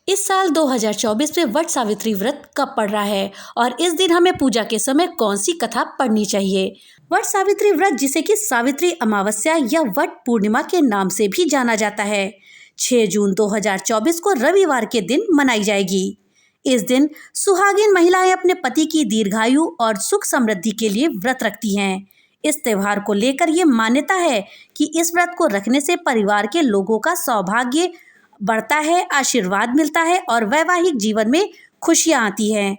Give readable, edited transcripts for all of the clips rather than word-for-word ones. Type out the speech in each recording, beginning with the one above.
इस साल 2024 में वट सावित्री व्रत कब पड़ रहा है और इस दिन हमें पूजा के समय कौन सी कथा पढ़नी चाहिए। वट सावित्री व्रत, जिसे कि सावित्री अमावस्या या वट पूर्णिमा के नाम से भी जाना जाता है, 6 जून 2024 को रविवार के दिन मनाई जाएगी। इस दिन सुहागिन महिलाएं अपने पति की दीर्घायु और सुख समृद्धि के लिए व्रत रखती हैं। इस त्योहार को लेकर ये मान्यता है कि इस व्रत को रखने से परिवार के लोगों का सौभाग्य बढ़ता है, आशीर्वाद मिलता है और वैवाहिक जीवन में खुशियां आती हैं।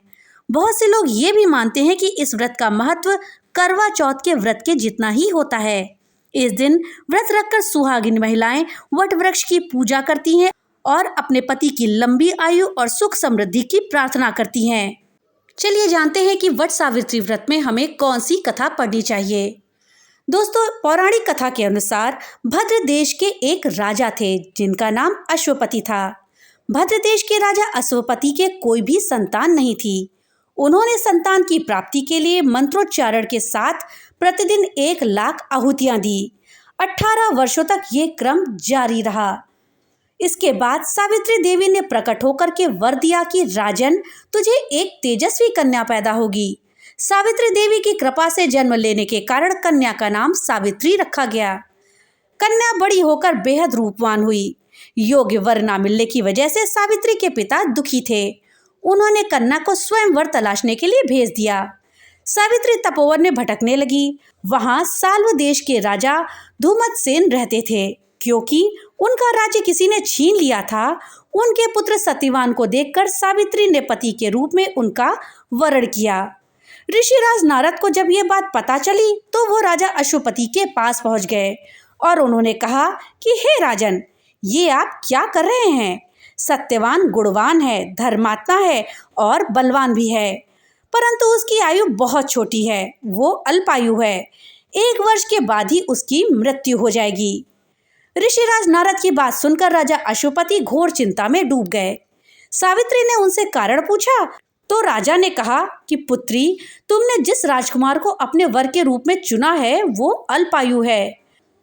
बहुत से लोग ये भी मानते हैं कि इस व्रत का महत्व करवा चौथ के व्रत के जितना ही होता है। इस दिन व्रत रखकर सुहागिन महिलाएं वट वृक्ष की पूजा करती हैं और अपने पति की लंबी आयु और सुख समृद्धि की प्रार्थना करती हैं। चलिए जानते हैं कि वट सावित्री व्रत में हमें कौन सी कथा पढ़नी चाहिए। दोस्तों, पौराणिक कथा के अनुसार भद्र देश के एक राजा थे जिनका नाम अश्वपति था। भद्र देश के राजा अश्वपति के कोई भी संतान नहीं थी। उन्होंने संतान की प्राप्ति के लिए मंत्रोच्चारण के साथ प्रतिदिन 1,00,000 आहुतियां दी। 18 वर्षों तक ये क्रम जारी रहा। इसके बाद सावित्री देवी ने प्रकट होकर के वर दिया कि राजन, तुझे एक तेजस्वी कन्या पैदा होगी। सावित्री देवी की कृपा से जन्म लेने के कारण कन्या का नाम सावित्री रखा गया। कन्या बड़ी होकर बेहद रूपवान हुई। योग्य वर न मिलने की वजह से सावित्री के पिता दुखी थे। उन्होंने कन्या को स्वयं वर तलाशने के लिए भेज दिया। सावित्री तपोवन में भटकने लगी। वहां साल्व देश के राजा धूमतसेन रहते थे। क्योंकि उनका राज्य किसी ने छीन लिया था, उनके पुत्र सत्यवान को देखकर सावित्री ने पति के रूप में उनका वरण किया। ऋषिराज नारद को जब ये बात पता चली तो वो राजा अश्वपति के पास पहुंच गए और उन्होंने कहा कि हे राजन, ये आप क्या कर रहे हैं? सत्यवान गुणवान है, धर्मात्मा है और बलवान भी है, परंतु उसकी आयु बहुत छोटी है, वो अल्पायु है। 1 वर्ष के बाद ही उसकी मृत्यु हो जाएगी। ऋषिराज नारद की बात सुनकर राजा अश्वपति घोर चिंता में डूब गए। सावित्री ने उनसे कारण पूछा तो राजा ने कहा कि पुत्री, तुमने जिस राजकुमार को अपने वर के रूप में चुना है वो अल्पायु है।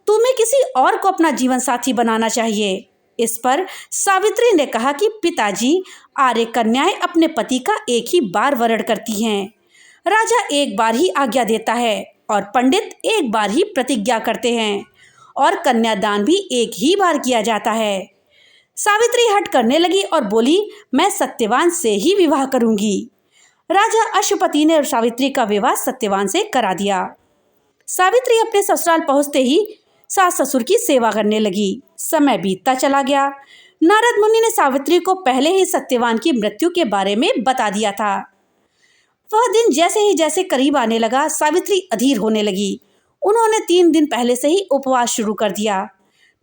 तुम्हें किसी और को अपना जीवन साथी बनाना चाहिए। इस पर सावित्री ने कहा कि पिताजी, आर्य कन्याएं अपने पति का एक ही बार वरण करती हैं। राजा एक बार ही आज्ञा देता है और पंडित एक बार ही प्रतिज्ञा करते हैं और कन्यादान भी एक ही बार किया जाता है। सावित्री हट करने लगी और बोली, मैं सत्यवान से ही विवाह करूंगी। राजा अश्वपति ने सावित्री का विवाह सत्यवान से करा दिया। सावित्री अपने ससुराल पहुंचते ही सास ससुर की सेवा करने लगी। समय बीतता चला गया। नारद मुनि ने सावित्री को पहले ही सत्यवान की मृत्यु के बारे में बता दिया था। वह दिन जैसे करीब आने लगा, सावित्री अधीर होने लगी। उन्होंने 3 दिन पहले से ही उपवास शुरू कर दिया।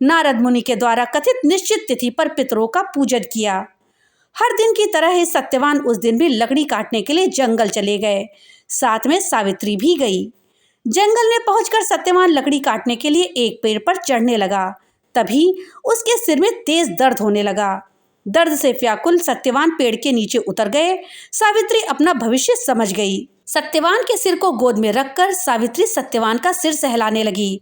नारद मुनि के द्वारा कथित निश्चित तिथि पर पितरों का पूजन किया। हर दिन की तरह ही सत्यवान उस दिन भी लकड़ी काटने के लिए जंगल चले गए। साथ में सावित्री भी गई। जंगल में पहुंचकर सत्यवान लकड़ी काटने के लिए एक पेड़ पर चढ़ने लगा। तभी उसके सिर में तेज दर्द होने लगा। दर्द से व्याकुल सत्यवान पेड़ के नीचे उतर गए। सावित्री अपना भविष्य समझ गई। सत्यवान के सिर को गोद में रखकर सावित्री सत्यवान का सिर सहलाने लगी।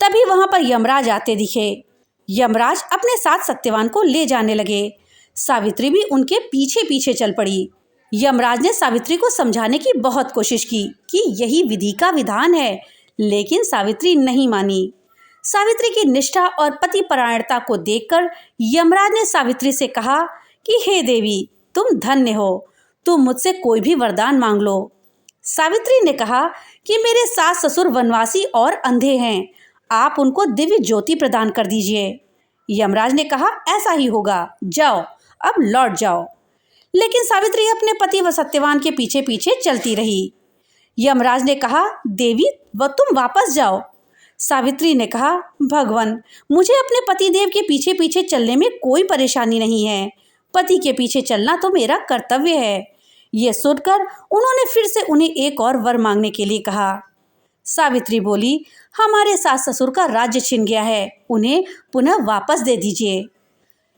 तभी वहां पर यमराज आते दिखे। यमराज अपने साथ सत्यवान को ले जाने लगे। सावित्री भी उनके पीछे पीछे चल पड़ी। यमराज ने सावित्री को समझाने की बहुत कोशिश की कि यही विधि का विधान है, लेकिन सावित्री नहीं मानी। सावित्री की निष्ठा और पतिपरायणता को देखकर यमराज ने सावित्री से कहा कि हे देवी, तुम धन्य हो, तुम मुझसे कोई भी वरदान मांग लो। सावित्री ने कहा कि मेरे सास ससुर वनवासी और अंधे हैं, आप उनको दिव्य ज्योति प्रदान कर दीजिए। यमराज ने कहा, ऐसा ही होगा, जाओ, अब लौट जाओ। लेकिन सावित्री अपने पति व सत्यवान के पीछे पीछे चलती रही। यमराज ने कहा, देवी, वह तुम वापस जाओ। सावित्री ने कहा, भगवान, मुझे अपने पतिदेव के पीछे पीछे चलने में कोई परेशानी नहीं है। पति के पीछे चलना तो मेरा कर्तव्य है। ये सुनकर उन्होंने फिर से उन्हें एक और वर मांगने के लिए कहा। सावित्री बोली, हमारे सास ससुर का राज्य छिन गया है, उन्हें पुनः वापस दे दीजिए।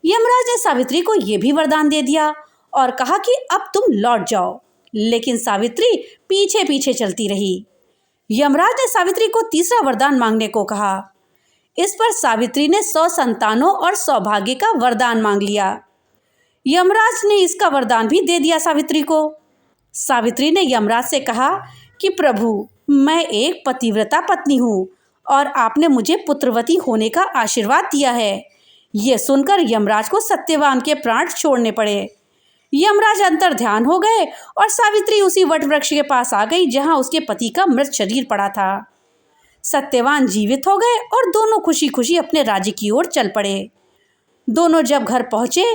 यमराज ने सावित्री को यह भी वरदान दे दिया और कहा कि अब तुम लौट जाओ। लेकिन सावित्री पीछे पीछे चलती रही। यमराज ने सावित्री को तीसरा वरदान मांगने को कहा। इस पर सावित्री ने 100 संतानों और सौभाग्य का वरदान मांग लिया। यमराज ने इसका वरदान भी दे दिया सावित्री को। सावित्री ने यमराज से कहा कि प्रभु, मैं एक पतिव्रता पत्नी हूँ और आपने मुझे पुत्रवती होने का आशीर्वाद दिया है। यह सुनकर यमराज को सत्यवान के प्राण छोड़ने पड़े। यमराज अंतर ध्यान हो गए और सावित्री उसी वट वृक्ष के पास आ गई जहां उसके पति का मृत शरीर पड़ा था। सत्यवान जीवित हो गए और दोनों खुशी खुशी अपने राज्य की ओर चल पड़े। दोनों जब घर पहुंचे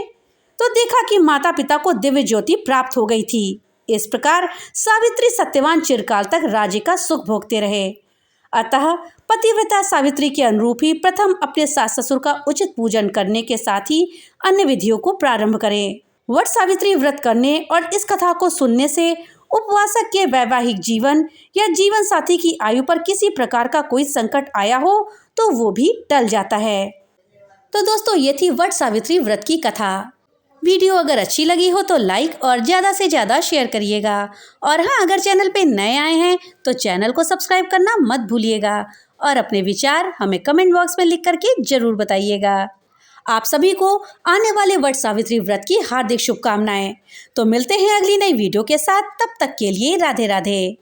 तो देखा कि माता पिता को दिव्य ज्योति प्राप्त हो गई थी। इस प्रकार सावित्री सत्यवान चिरकाल तक राज्य का सुख भोगते रहे। अतः पतिव्रता सावित्री के अनुरूप ही प्रथम अपने सास ससुर का उचित पूजन करने के साथ ही अन्य विधियों को प्रारंभ करें। वट सावित्री व्रत करने और इस कथा को सुनने से उपवासक के वैवाहिक जीवन या जीवन साथी की आयु पर किसी प्रकार का कोई संकट आया हो तो वो भी टल जाता है। तो दोस्तों, ये थी वट सावित्री व्रत की कथा। वीडियो अगर अच्छी लगी हो तो लाइक और ज़्यादा से ज़्यादा शेयर करिएगा। और हाँ, अगर चैनल पे नए आए हैं तो चैनल को सब्सक्राइब करना मत भूलिएगा और अपने विचार हमें कमेंट बॉक्स में लिख करके ज़रूर बताइएगा। आप सभी को आने वाले वट सावित्री व्रत की हार्दिक शुभकामनाएं। तो मिलते हैं अगली नई वीडियो के साथ। तब तक के लिए राधे राधे।